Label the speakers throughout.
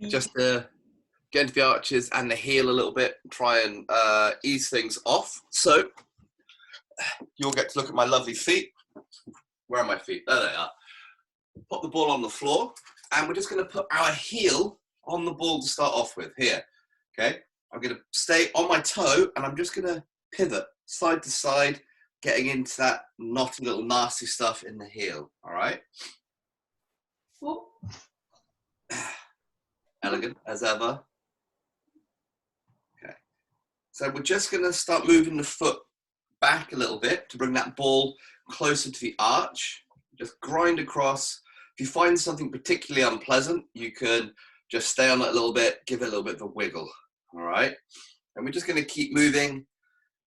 Speaker 1: just to get into the arches and the heel a little bit, try and ease things off. So you'll get to look at my lovely feet. Where are my feet? There they are. Pop the ball on the floor, and we're just going to put our heel on the ball to start off with here. Okay, I'm going to stay on my toe, and I'm just going to pivot side to side, getting into that knotty little nasty stuff in the heel. All right.
Speaker 2: Oh.
Speaker 1: Elegant as ever. Okay, so we're just going to start moving the foot back a little bit to bring that ball closer to the arch. Just grind across. If you find something particularly unpleasant, you can just stay on it a little bit, give it a little bit of a wiggle. All right, and we're just going to keep moving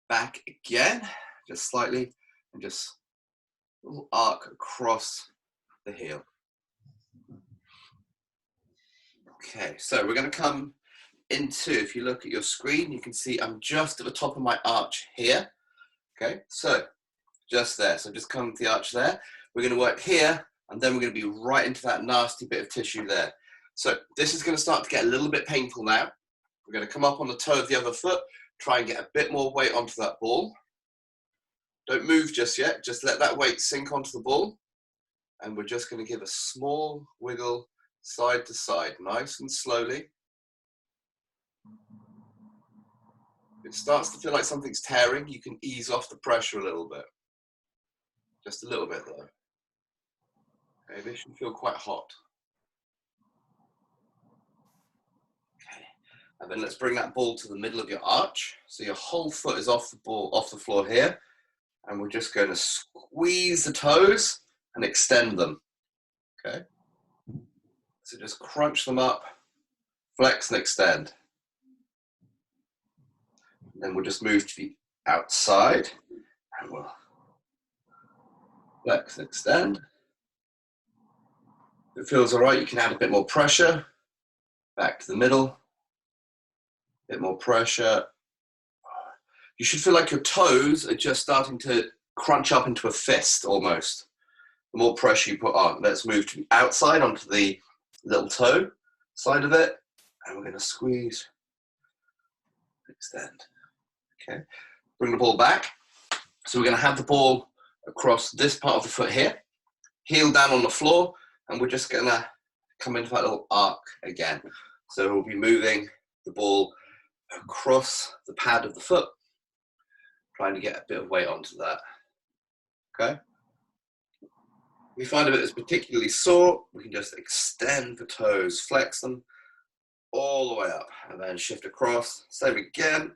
Speaker 1: back again, just slightly, and just a little arc across the heel. Okay, so we're going to come into, if you look at your screen, you can see I'm just at the top of my arch here. Okay, so just there. So just come to the arch there. We're going to work here, and then we're going to be right into that nasty bit of tissue there. So this is going to start to get a little bit painful now. We're going to come up on the toe of the other foot, try and get a bit more weight onto that ball. Don't move just yet. Just let that weight sink onto the ball. And we're just going to give a small wiggle side to side, nice and slowly. If it starts to feel like something's tearing, you can ease off the pressure a little bit. Just a little bit though. Okay, this should feel quite hot. Okay, and then let's bring that ball to the middle of your arch. So your whole foot is off the floor here. And we're just going to squeeze the toes and extend them. Okay. So just crunch them up, flex and extend. Then we'll just move to the outside and we'll flex and extend. If it feels all right, you can add a bit more pressure. Back to the middle. A bit more pressure. You should feel like your toes are just starting to crunch up into a fist almost. The more pressure you put on. Let's move to the outside onto the little toe side of it. And we're going to squeeze, extend. Okay. Bring the ball back. So we're going to have the ball across this part of the foot here. Heel down on the floor. And we're just going to come into that little arc again. So we'll be moving the ball across the pad of the foot, trying to get a bit of weight onto that. Okay? If we find a bit that's particularly sore, we can just extend the toes, flex them all the way up, and then shift across. Same again.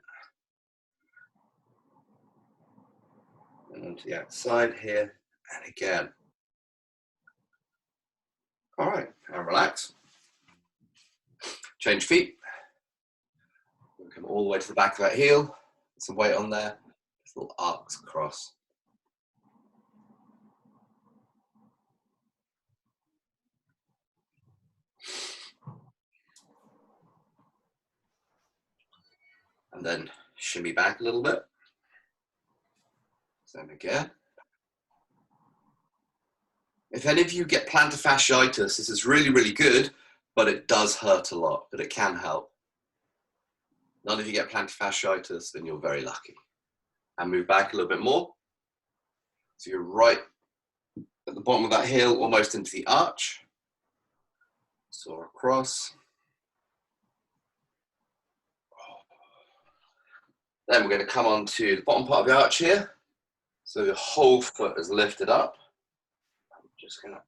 Speaker 1: And onto the outside here, and again. All right, and relax. Change feet. We'll come all the way to the back of that heel. Some weight on there. Just little arcs across. And then shimmy back a little bit. Same again. If any of you get plantar fasciitis, this is really, really good, but it does hurt a lot, but it can help. None of you get plantar fasciitis, then you're very lucky. And move back a little bit more. So you're right at the bottom of that heel, almost into the arch. Saw across. Then we're going to come on to the bottom part of the arch here. So the whole foot is lifted up. I'm just going to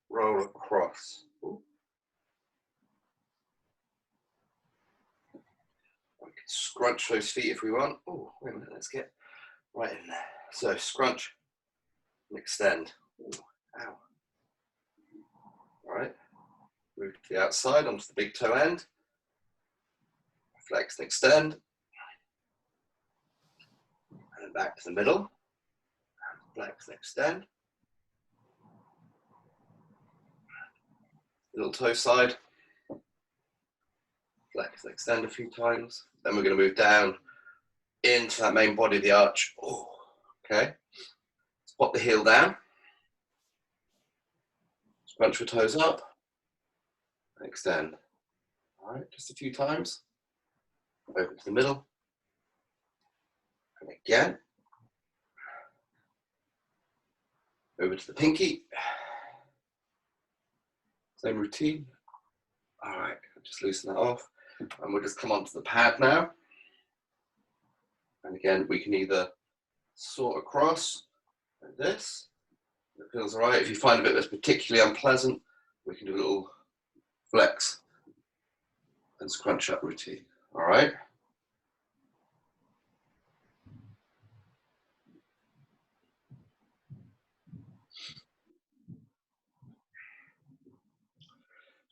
Speaker 1: roll across. Ooh. We can scrunch those feet if we want. Oh, wait a minute, let's get right in there. So scrunch and extend. Ooh, ow. All right, move to the outside onto the big toe end. Flex and extend. And then back to the middle. Flex and extend. Little toe side. Flex and extend a few times. Then we're going to move down into that main body of the arch. Oh, okay. Let's pop the heel down. Scrunch the toes up. And extend. All right, just a few times. Over to the middle. And again. Over to the pinky. Same routine. All right, just loosen that off. And we'll just come onto the pad now. And again, we can either sort across like this. It feels all right. If you find a bit that's particularly unpleasant, we can do a little flex and scrunch up routine. All right.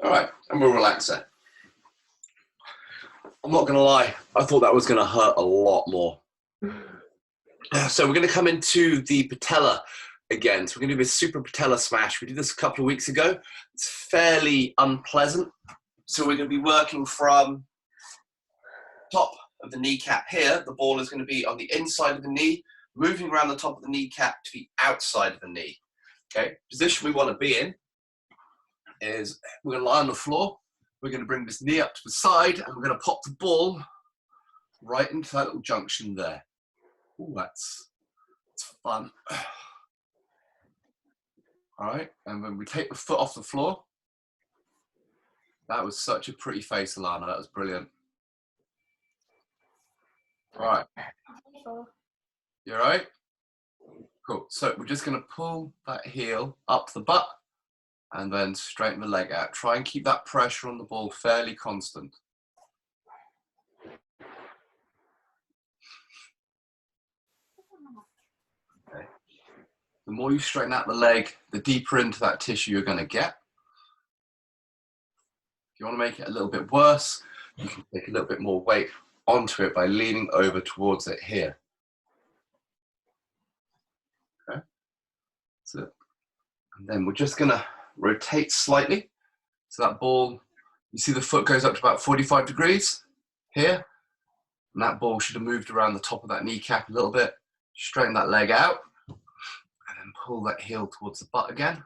Speaker 1: All right, and we'll relax it. I'm not gonna lie, I thought that was gonna hurt a lot more. So we're gonna come into the patella again. So we're gonna do this super patella smash. We did this a couple of weeks ago. It's fairly unpleasant. So we're gonna be working from top of the kneecap here. The ball is gonna be on the inside of the knee, moving around the top of the kneecap to the outside of the knee. Okay, position we wanna be in is we're going to lie on the floor, we're going to bring this knee up to the side, and we're going to pop the ball right into that little junction there. Ooh, that's fun. All right, and when we take the foot off the floor, that was such a pretty face, Alana, that was brilliant. All right, you all right? Cool, so we're just going to pull that heel up the butt, and then straighten the leg out. Try and keep that pressure on the ball fairly constant. Okay. The more you straighten out the leg, the deeper into that tissue you're going to get. If you want to make it a little bit worse, you can take a little bit more weight onto it by leaning over towards it here. Okay. So, and then we're just going to rotate slightly. So that ball, you see the foot goes up to about 45 degrees here. And that ball should have moved around the top of that kneecap a little bit. Straighten that leg out. And then pull that heel towards the butt again.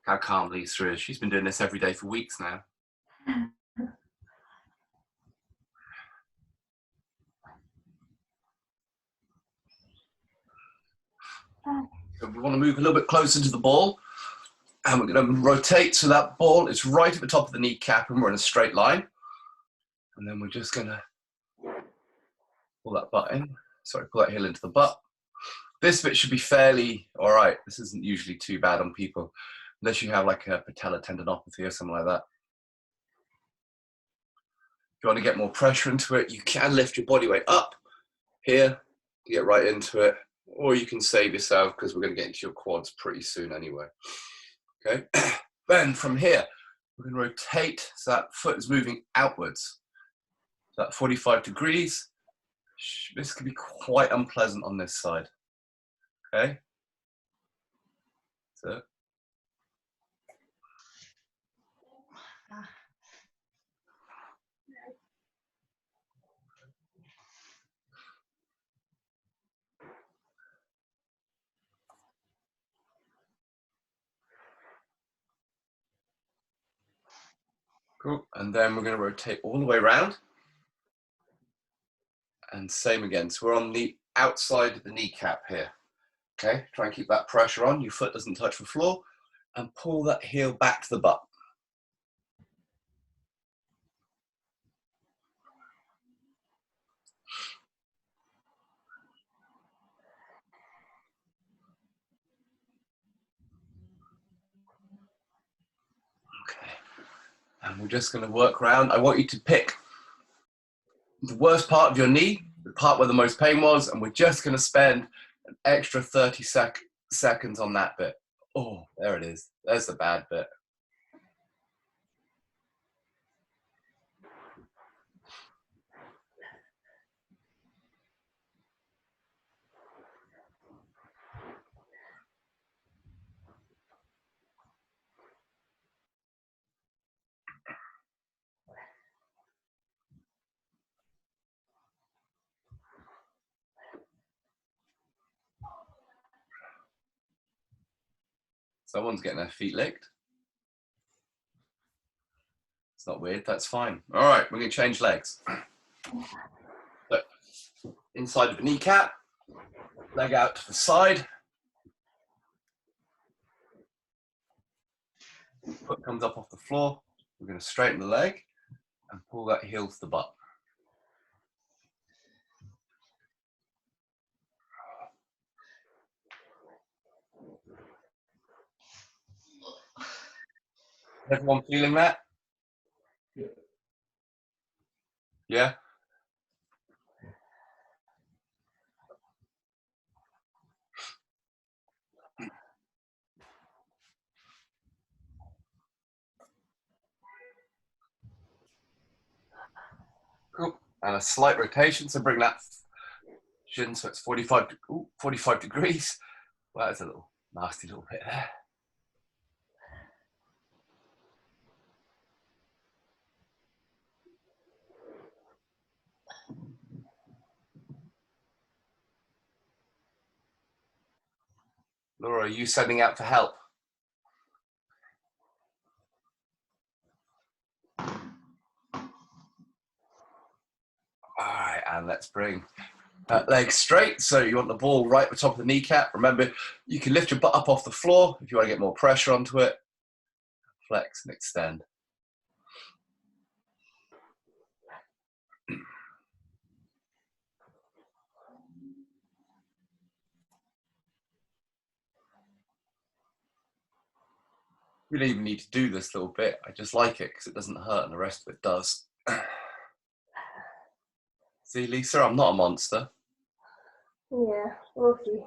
Speaker 1: How calm Lisa is. She's been doing this every day for weeks now. So we want to move a little bit closer to the ball. And we're going to rotate so that ball is right at the top of the kneecap and we're in a straight line. And then we're just going to pull that butt in. Sorry, pull that heel into the butt. This bit should be fairly all right. This isn't usually too bad on people, unless you have like a patella tendinopathy or something like that. If you want to get more pressure into it, you can lift your body weight up here to get right into it, or you can save yourself because we're going to get into your quads pretty soon anyway. Okay, then from here, we're going to rotate so that foot is moving outwards. So that 45 degrees. This can be quite unpleasant on this side. Okay, so cool. And then we're going to rotate all the way around. And same again. So we're on the outside of the kneecap here. Okay, try and keep that pressure on. Your foot doesn't touch the floor. And pull that heel back to the butt. Okay, and we're just going to work around. I want you to pick the worst part of your knee, the part where the most pain was, and we're just going to spend an extra 30 seconds on that bit. Oh, there it is. There's the bad bit. Someone's getting their feet licked. It's not weird, that's fine. All right, we're gonna change legs. So, inside of the kneecap, leg out to the side. Foot comes up off the floor. We're gonna straighten the leg and pull that heel to the butt. Everyone feeling that? Yeah? Cool. And a slight rotation, so bring that shin so it's 45 degrees. Well, that's a little nasty little bit there. Laura, are you sending out for help? All right, and let's bring that leg straight. So you want the ball right at the top of the kneecap. Remember, you can lift your butt up off the floor if you want to get more pressure onto it. Flex and extend. You don't even need to do this little bit. I just like it because it doesn't hurt and the rest of it does. See, Lisa, I'm not a monster.
Speaker 2: Yeah, okay.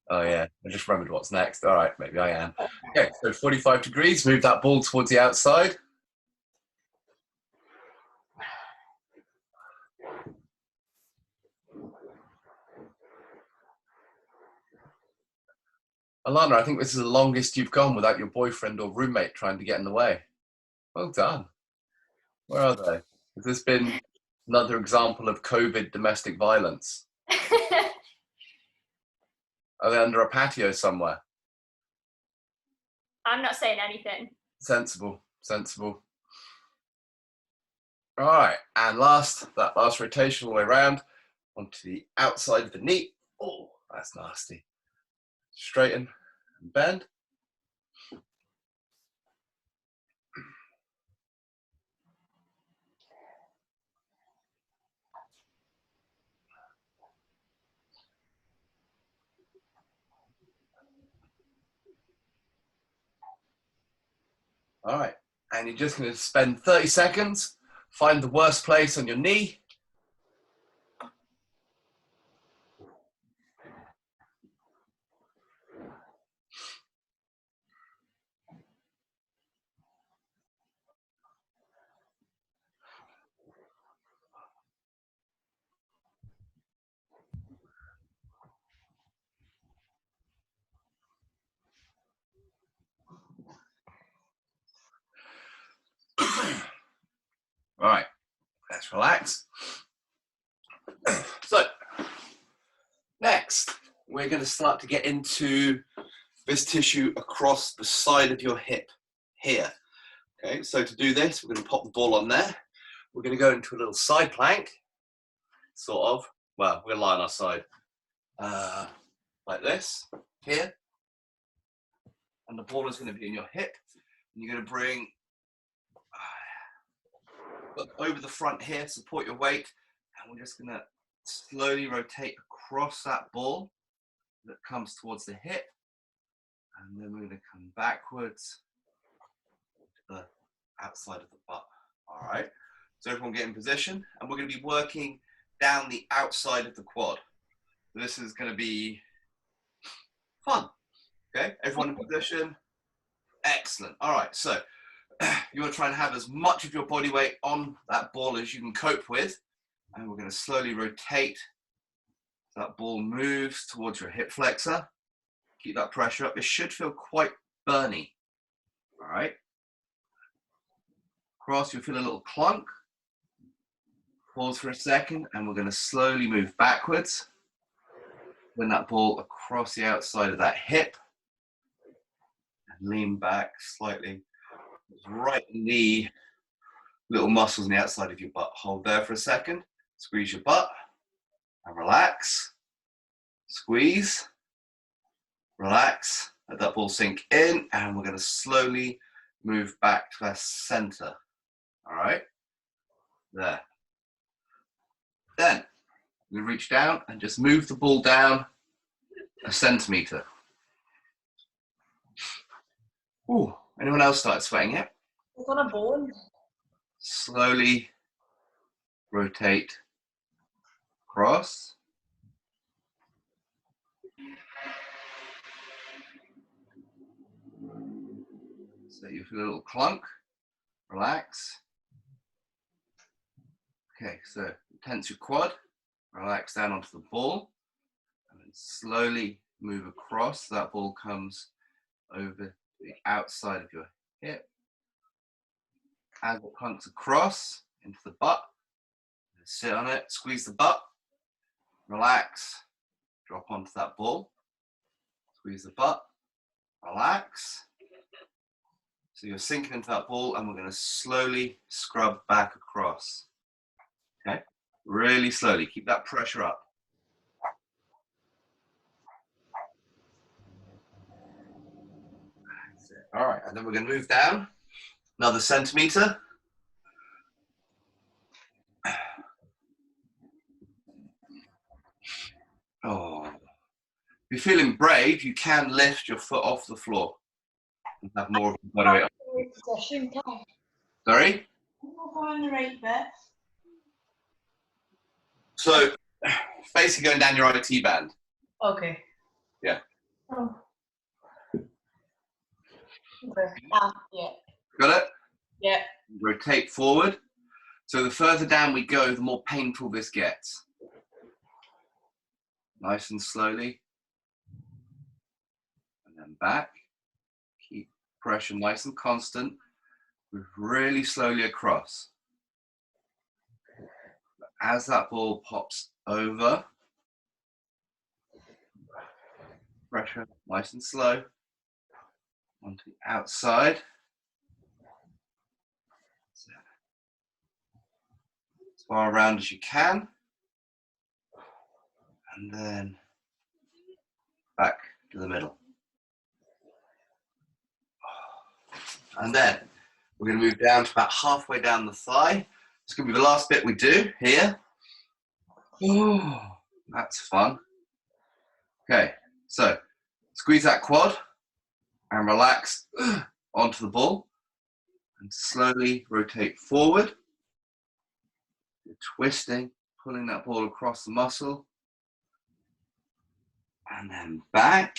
Speaker 1: Oh yeah, I just remembered what's next. All right, maybe I am. Okay, so 45 degrees, move that ball towards the outside. Alana, I think this is the longest you've gone without your boyfriend or roommate trying to get in the way. Well done. Where are they? Has this been another example of COVID domestic violence? Are they under a patio somewhere?
Speaker 2: I'm not saying anything.
Speaker 1: Sensible, sensible. All right, and that last rotation all the way around onto the outside of the knee. Oh, that's nasty. Straighten and bend. All right, and you're just going to spend 30 seconds, find the worst place on your knee. All right, let's relax. So, next, we're going to start to get into this tissue across the side of your hip here. Okay, so to do this, we're going to pop the ball on there. We're going to go into a little side plank, sort of. Well, we're going to lie on our side like this here. And the ball is going to be in your hip. And you're going to bring over the front here, support your weight. And we're just going to slowly rotate across that ball that comes towards the hip. And then we're going to come backwards to the outside of the butt. All right. So everyone get in position. And we're going to be working down the outside of the quad. This is going to be fun. Okay, everyone in position. Excellent. All right, so you want to try and have as much of your body weight on that ball as you can cope with. And we're going to slowly rotate. That ball moves towards your hip flexor. Keep that pressure up. It should feel quite burny. All right. Cross, you'll feel a little clunk. Pause for a second, and we're going to slowly move backwards. Bring that ball across the outside of that hip. lean back slightly. Right in the little muscles on the outside of your butt. Hold there for a second. Squeeze your butt and relax. Squeeze. Relax. Let that ball sink in, and we're going to slowly move back to our center. All right? There. Then we reach down and just move the ball down a centimeter. Ooh, anyone else started sweating yet?
Speaker 2: It's on a bone.
Speaker 1: Slowly rotate across. So you feel a little clunk. Relax. Okay, so tense your quad. Relax down onto the ball. And then slowly move across. That ball comes over the outside of your hip. As it clunks across into the butt, sit on it, squeeze the butt, relax, drop onto that ball, squeeze the butt, relax. So you're sinking into that ball, and we're going to slowly scrub back across. Okay? Really slowly, keep that pressure up. That's it. All right, and then we're going to move down another centimeter. Oh. If you're feeling brave, you can lift your foot off the floor and have more of a body weight. Sorry?
Speaker 2: On the right bit.
Speaker 1: So basically going down your IT band.
Speaker 2: Okay.
Speaker 1: Yeah.
Speaker 2: Oh. Okay. Yeah.
Speaker 1: Got it?
Speaker 2: Yeah.
Speaker 1: Rotate forward. So the further down we go, the more painful this gets. Nice and slowly. And then back. Keep pressure nice and constant. Move really slowly across. As that ball pops over, pressure nice and slow onto the outside. As far around as you can. And then back to the middle. And then we're going to move down to about halfway down the thigh. It's going to be the last bit we do here. Oh, that's fun. Okay, so squeeze that quad and relax onto the ball and slowly rotate forward. You're twisting, pulling that ball across the muscle and then back.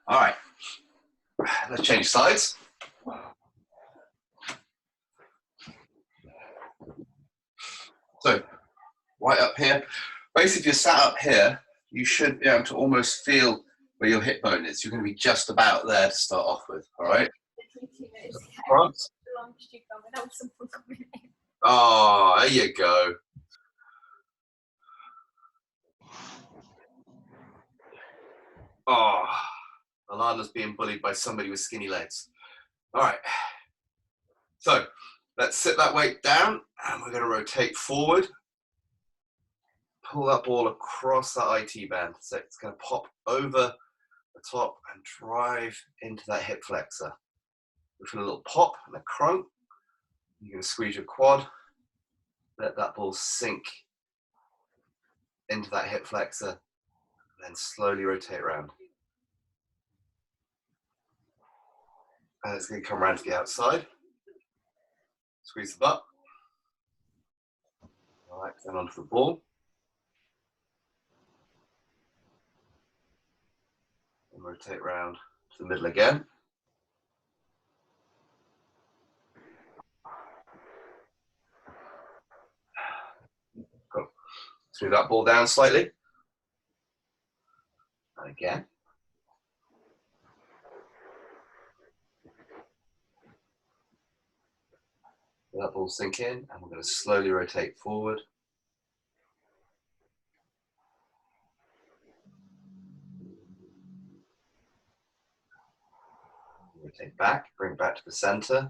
Speaker 1: All right, let's change sides. So, right up here, basically if you're sat up here, you should be able to almost feel where your hip bone is. You're going to be just about there to start off with, all right? Oh, there you go. Oh, Alana's being bullied by somebody with skinny legs. All right. So let's sit that weight down and we're going to rotate forward. Pull that ball across that IT band. So it's going to pop over the top and drive into that hip flexor. We feel a little pop and a crunk. You're going to squeeze your quad. Let that ball sink into that hip flexor. And then slowly rotate around. And it's going to come around to the outside. Squeeze the butt. Relax down onto the ball. And rotate around to the middle again. Go. Through that ball down slightly. And again. Let that ball sink in, and we're going to slowly rotate forward. Rotate back, bring it back to the center.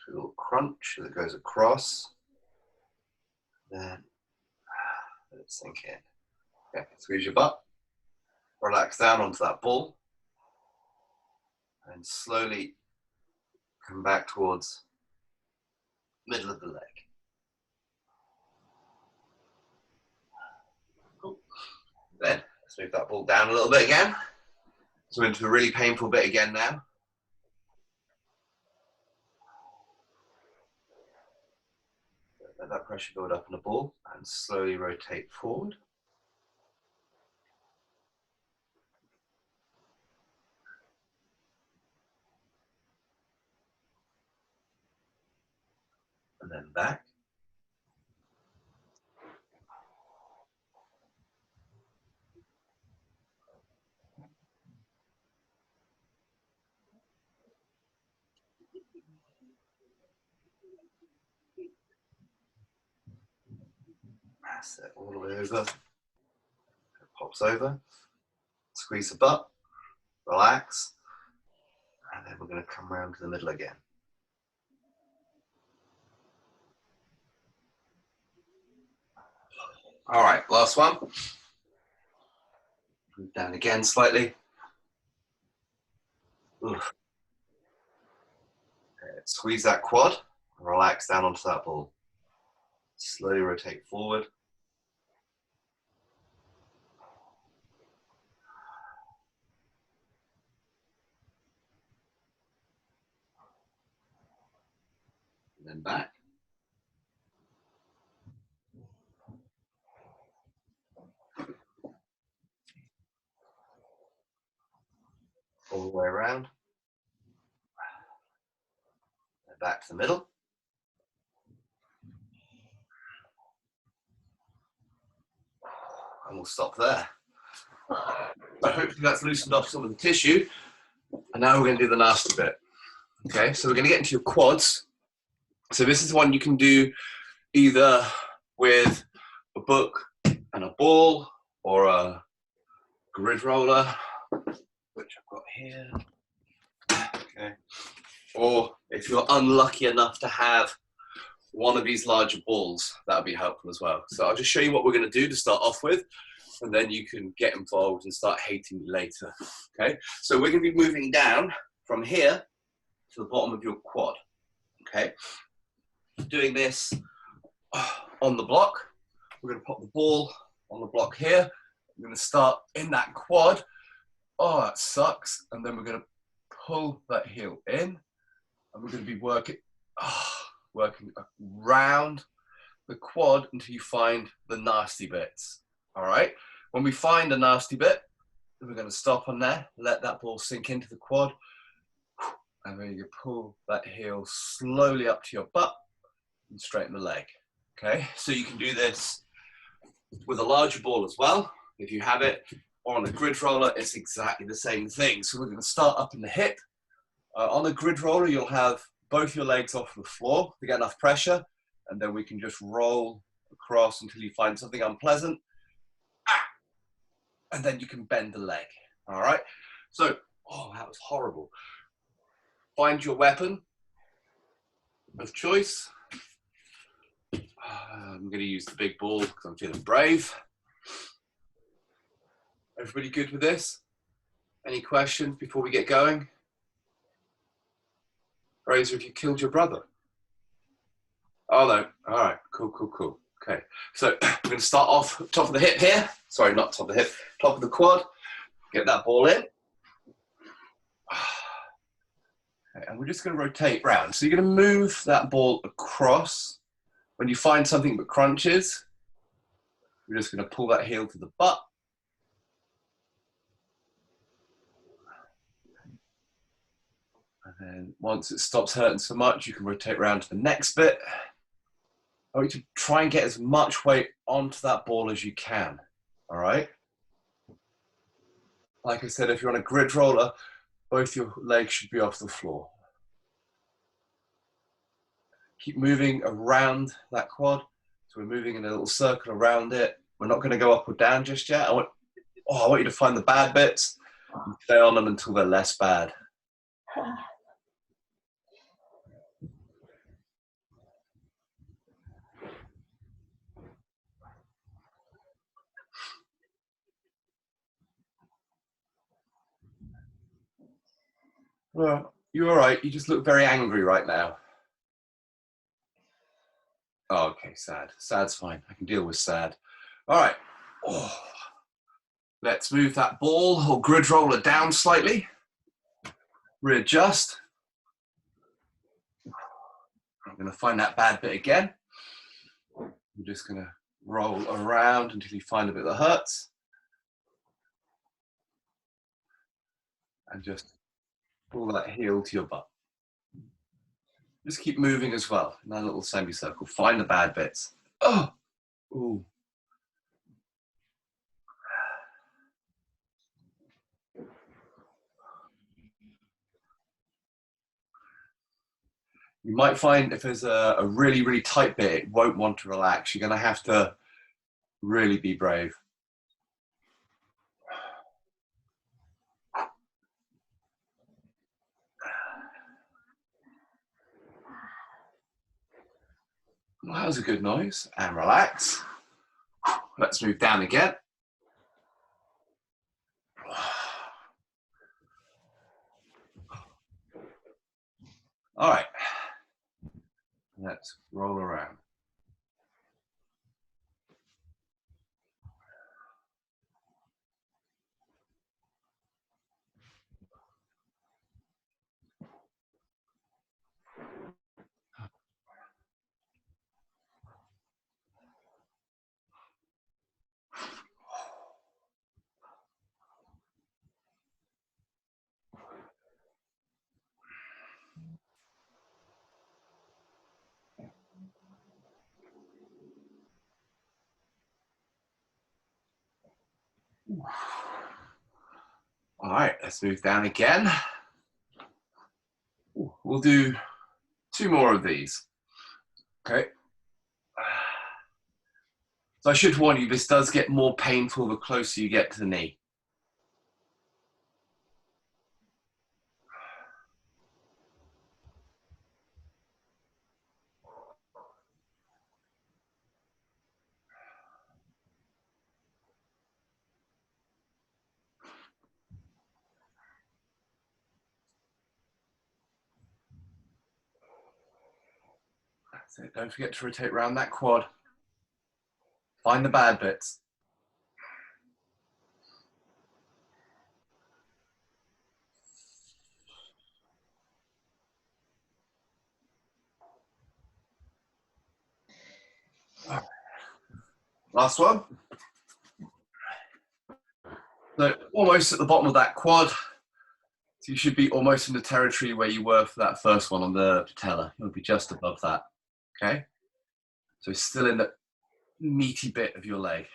Speaker 1: A little crunch as it goes across. Then let it sink in. Okay, squeeze your butt. Relax down onto that ball. And slowly come back towards the middle of the leg. Cool. Then let's move that ball down a little bit again. So into a really painful bit again now. Let that pressure build up in the ball and slowly rotate forward. And then back. That's it, all the way over. It pops over. Squeeze the butt. Relax. And then we're going to come around to the middle again. All right, last one. Move down again slightly. Okay, squeeze that quad and relax down onto that ball. Slowly rotate forward. And then back. All the way around. And back to the middle. And we'll stop there. So hopefully that's loosened off some of the tissue. And now we're going to do the nasty bit. Okay, so we're going to get into your quads. So this is one you can do either with a book and a ball or a grid roller, which I've got here. Okay. Or if you're unlucky enough to have one of these larger balls, that would be helpful as well. So I'll just show you what we're going to do to start off with, and then you can get involved and start hating me later. Okay, so we're going to be moving down from here to the bottom of your quad. Okay, doing this on the block. We're going to pop the ball on the block here. We're going to start in that quad. Oh, that sucks. And then we're going to pull that heel in, and we're going to be working around the quad until you find the nasty bits. All right. When we find a nasty bit, we're going to stop on there, let that ball sink into the quad, and then you pull that heel slowly up to your butt and straighten the leg. Okay. So you can do this with a larger ball as well, if you have it, or on a grid roller, it's exactly the same thing. So we're going to start up in the hip. On a grid roller, you'll have both your legs off the floor to get enough pressure, and then we can just roll across until you find something unpleasant. And then you can bend the leg. All right. So, oh, that was horrible. Find your weapon of choice. I'm going to use the big ball because I'm feeling brave. Everybody good with this? Any questions before we get going? Fraser, have you killed your brother? Oh no, all right, cool. Okay, so we're going to start off top of the hip here. Sorry, not top of the hip, top of the quad. Get that ball in. Okay, and we're just going to rotate round. So you're going to move that ball across. When you find something that crunches, we're just going to pull that heel to the butt. And then once it stops hurting so much, you can rotate around to the next bit. I want you to try and get as much weight onto that ball as you can, all right? Like I said, if you're on a grid roller, Both your legs should be off the floor. Keep moving around that quad. So we're moving in a little circle around it. We're not going to go up or down just yet. I want you to find the bad bits and stay on them until they're less bad. Well, you're all right. You just look very angry right now. Oh, okay, sad. Sad's fine. I can deal with sad. All right. Oh. Let's move that ball or grid roller down slightly. Readjust. I'm going to find that bad bit again. I'm just going to roll around until you find a bit that hurts. And just pull that heel to your butt. Just keep moving as well in that little semicircle. Find the bad bits. Oh, ooh. You might find if there's a really, really tight bit, it won't want to relax. You're going to have to really be brave. Well, that was a good noise. And relax. Let's move down again. All right. Let's roll around. All right, let's move down again. We'll do 2 more of these. Okay. So I should warn you, this does get more painful the closer you get to the knee. That's it. Don't forget to rotate around that quad. Find the bad bits. Last one. So almost at the bottom of that quad. So you should be almost in the territory where you were for that first one on the patella. You'll be just above that. Okay. So still in the meaty bit of your leg.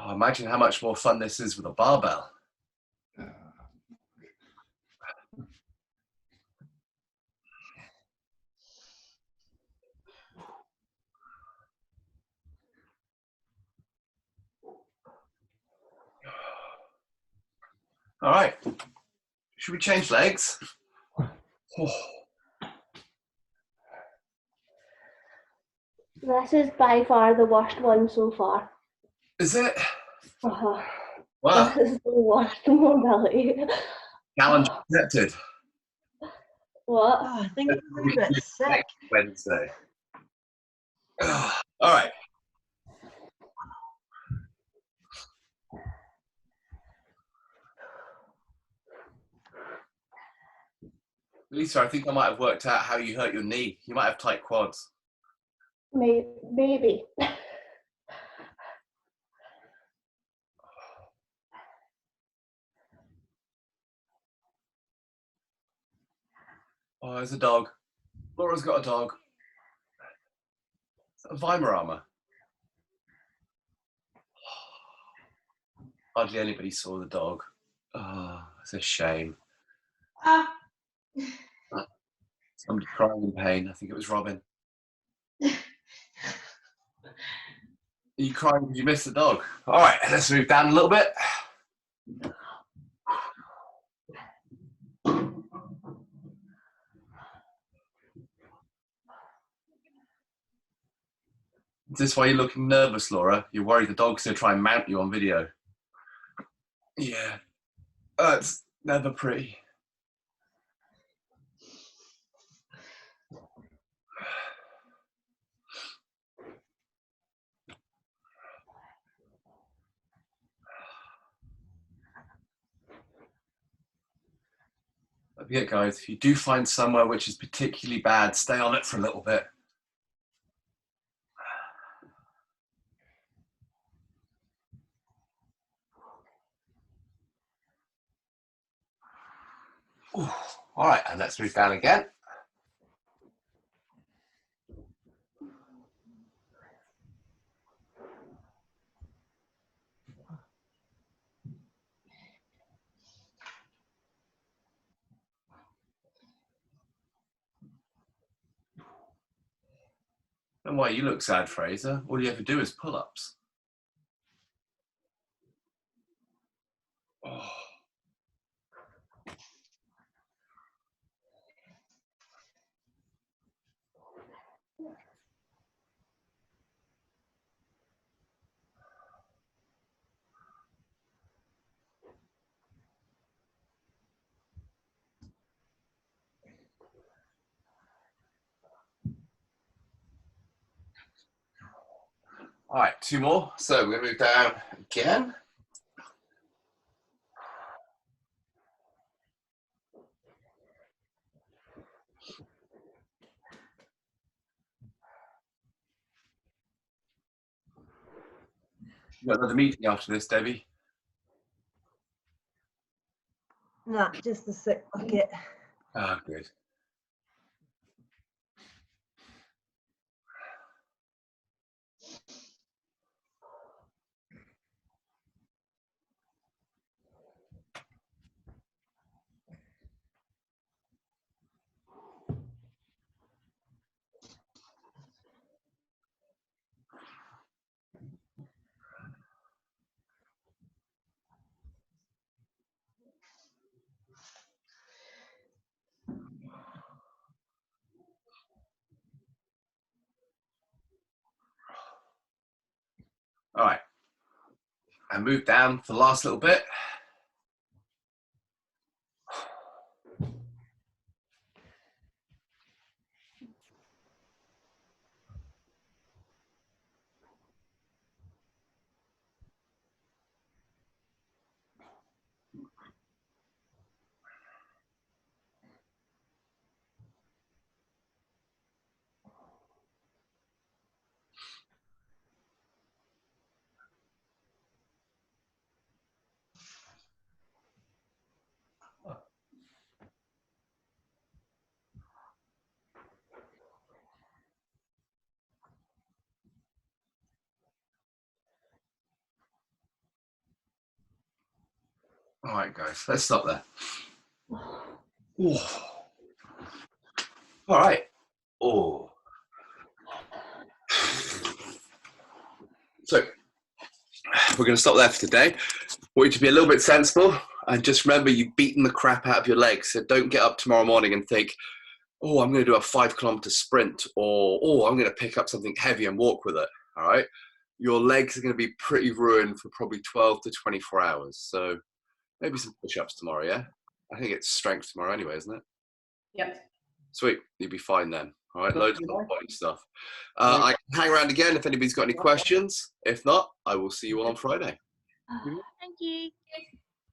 Speaker 1: Oh, imagine how much more fun this is with a barbell. All right. Should we change legs? Oh.
Speaker 3: This is by far the worst one so far.
Speaker 1: Is it?
Speaker 3: Wow. This is the worst mobility.
Speaker 1: Challenge accepted.
Speaker 3: What?
Speaker 2: Oh, I think I'm a bit sick.
Speaker 1: Next Wednesday. All right. Lisa, I think I might have worked out how you hurt your knee. You might have tight quads.
Speaker 3: Maybe.
Speaker 1: Oh, there's a dog. Laura's got a dog. Is that a Weimaraner? Hardly anybody saw the dog. Oh, it's a shame.
Speaker 2: Ah.
Speaker 1: Somebody crying in pain. I think it was Robin. Are you crying because you missed the dog? All right, let's move down a little bit. Is this why you're looking nervous, Laura? You're worried the dog's going to try and mount you on video? Yeah. It's never pretty. Yeah, guys, if you do find somewhere which is particularly bad, stay on it for a little bit. Ooh. All right, and let's move down again. And why you look sad, Fraser? All you ever do is pull-ups. Oh. All right, 2 more. So we're going to move down again. You got another meeting after this, Debbie?
Speaker 2: No, just a sick bucket.
Speaker 1: Ah, good. All right, and move down for the last little bit. All right, guys, let's stop there. Ooh. All right. Oh. So we're going to stop there for today. Want you to be a little bit sensible and just remember you've beaten the crap out of your legs. So don't get up tomorrow morning and think, oh, I'm going to do a 5-kilometer sprint, or oh, I'm going to pick up something heavy and walk with it. All right. Your legs are going to be pretty ruined for probably 12 to 24 hours. So maybe some push-ups tomorrow, yeah? I think it's strength tomorrow anyway, isn't it?
Speaker 2: Yep.
Speaker 1: Sweet, you'll be fine then. All right, loads of body stuff. I can hang around again if anybody's got any questions. If not, I will see you all on Friday.
Speaker 3: Thank you.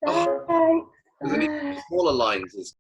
Speaker 1: Oh,
Speaker 2: Bye.
Speaker 1: there's any smaller lines.